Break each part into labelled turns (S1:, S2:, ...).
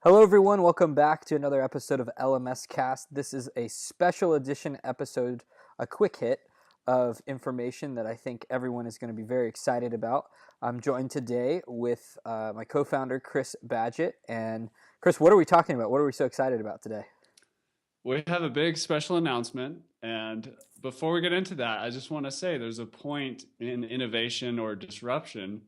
S1: Hello, everyone. Welcome back to another episode of LMScast. This is a special edition episode, a quick hit of information that I think everyone is going to be very excited about. I'm joined today with my co-founder, Chris Badgett. And Chris, what are we talking about? What are we so excited about today?
S2: We have a big special announcement. And before we get into that, I just want to say there's a point in innovation or disruption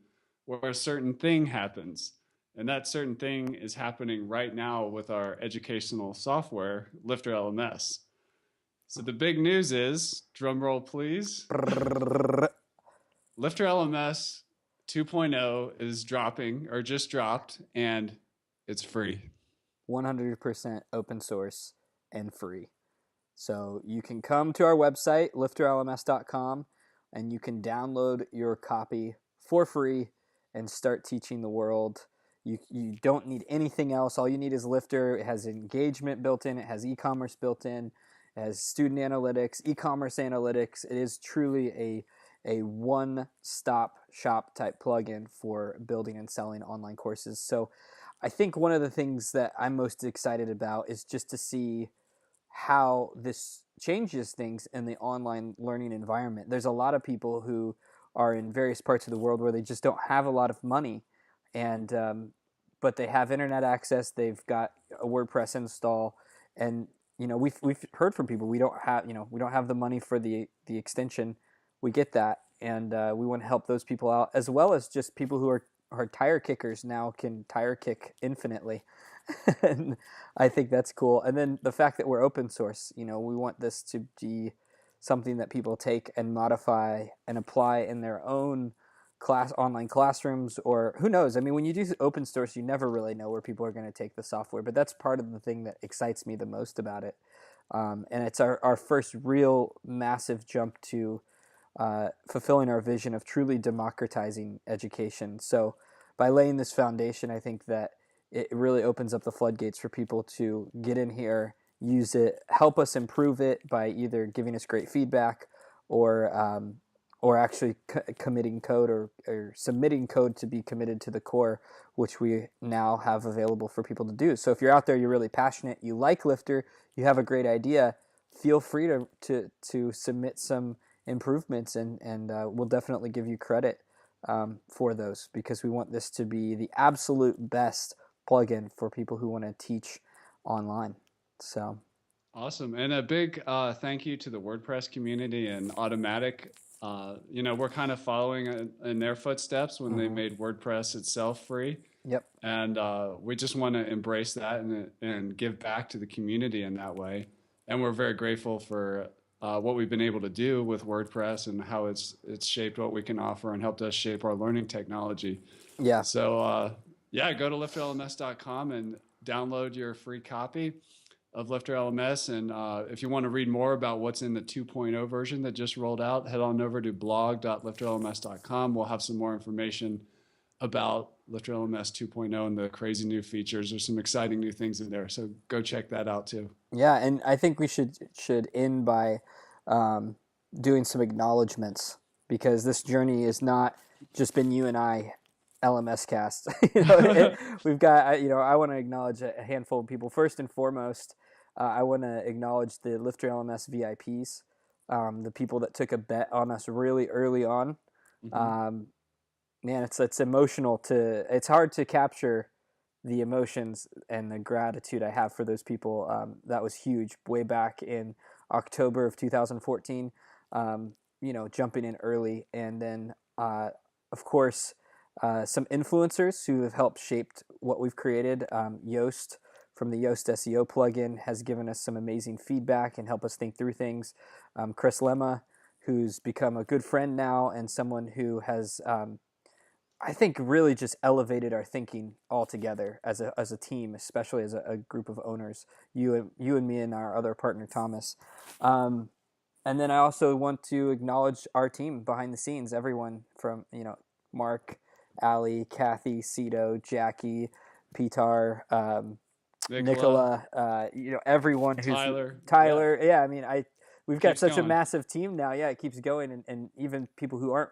S2: where a certain thing happens. And that certain thing is happening right now with our educational software, LifterLMS. So the big news is, drum roll please, LifterLMS 2.0 is dropping or just dropped, and it's free.
S1: 100% open source and free. So you can come to our website, LifterLMS.com, and you can download your copy for free and start teaching the world. You don't need anything else. All you need is Lifter. It has engagement built in. It has e-commerce built in. It has student analytics, e-commerce analytics. It is truly a one-stop shop type plugin for building and selling online courses. So I think one of the things that I'm most excited about is just to see how this changes things in the online learning environment. There's a lot of people who are in various parts of the world where they just don't have a lot of money, and but they have internet access. They've got a WordPress install, and we've heard from people, we don't have the money for the extension. We get that, and we want to help those people out, as well as just people who are tire kickers now can tire kick infinitely. And I think that's cool. And then the fact that we're open source, we want this to be something that people take and modify and apply in their own online classrooms, or who knows. I mean, when you do open source, you never really know where people are going to take the software, but that's part of the thing that excites me the most about it. And it's our first real massive jump to fulfilling our vision of truly democratizing education. So by laying this foundation, I think that it really opens up the floodgates for people to get in here, use it, help us improve it by either giving us great feedback or actually committing code or submitting code to be committed to the core, which we now have available for people to do. So if you're out there, you're really passionate, you like Lifter, you have a great idea, feel free to submit some improvements, and we'll definitely give you credit for those, because we want this to be the absolute best plugin for people who want to teach online. So
S2: awesome. And a big thank you to the WordPress community and Automatic. We're kind of following in their footsteps when they made WordPress itself free.
S1: Yep.
S2: And we just want to embrace that and give back to the community in that way. And we're very grateful for what we've been able to do with WordPress and how it's shaped what we can offer and helped us shape our learning technology.
S1: Yeah.
S2: So go to lifterlms.com and download your free copy of LifterLMS. And if you want to read more about what's in the 2.0 version that just rolled out, head on over to blog.lifterlms.com. We'll have some more information about LifterLMS 2.0 and the crazy new features. There's some exciting new things in there, so go check that out too.
S1: Yeah, and I think we should end by doing some acknowledgments, because this journey has not just been you and I, LMScast. We've got, I want to acknowledge a handful of people. First and foremost, I want to acknowledge the LifterLMS VIPs, the people that took a bet on us really early on.
S2: Mm-hmm.
S1: Man, it's emotional it's hard to capture the emotions and the gratitude I have for those people. That was huge way back in October of 2014, jumping in early. And then, of course, some influencers who have helped shaped what we've created. Yoast from the Yoast SEO plugin has given us some amazing feedback and helped us think through things. Chris Lemma, who's become a good friend now and someone who has, I think, really just elevated our thinking altogether as a team, especially as a group of owners. You and me and our other partner Thomas. And then I also want to acknowledge our team behind the scenes, everyone from Mark, Ali, Kathy, Cito, Jackie, Pitar, Nicola, everyone who's Tyler. Yeah, I mean, we've got such a massive team now. Yeah, it keeps going, and even people who aren't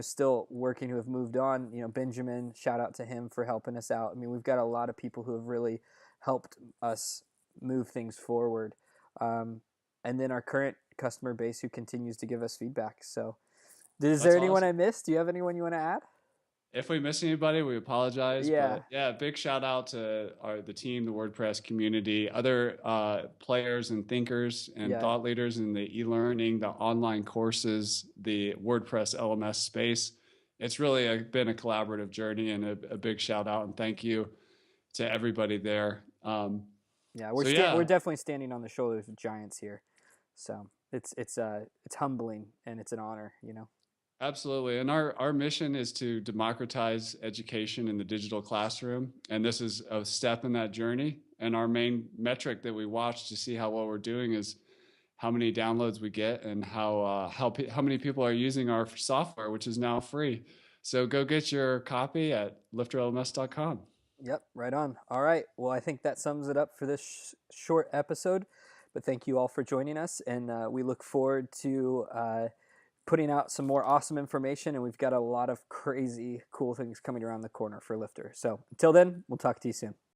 S1: still working, who have moved on. Benjamin, shout out to him for helping us out. I mean, we've got a lot of people who have really helped us move things forward. And then our current customer base who continues to give us feedback. So is there anyone I missed? Do you have anyone you want to add?
S2: If we miss anybody, we apologize.
S1: Yeah.
S2: But yeah, big shout out to the team, the WordPress community, other players and thinkers and thought leaders in the e-learning, the online courses, the WordPress LMS space. It's really been a collaborative journey, and a big shout out and thank you to everybody there.
S1: We're definitely standing on the shoulders of giants here. So it's humbling, and it's an honor,
S2: Absolutely. And our mission is to democratize education in the digital classroom. And this is a step in that journey. And our main metric that we watch to see how well we're doing is how many downloads we get and how many people are using our software, which is now free. So go get your copy at LifterLMS.com.
S1: Yep, right on. All right. Well, I think that sums it up for this short episode. But thank you all for joining us. And we look forward to putting out some more awesome information, and we've got a lot of crazy cool things coming around the corner for Lifter. So until then, we'll talk to you soon.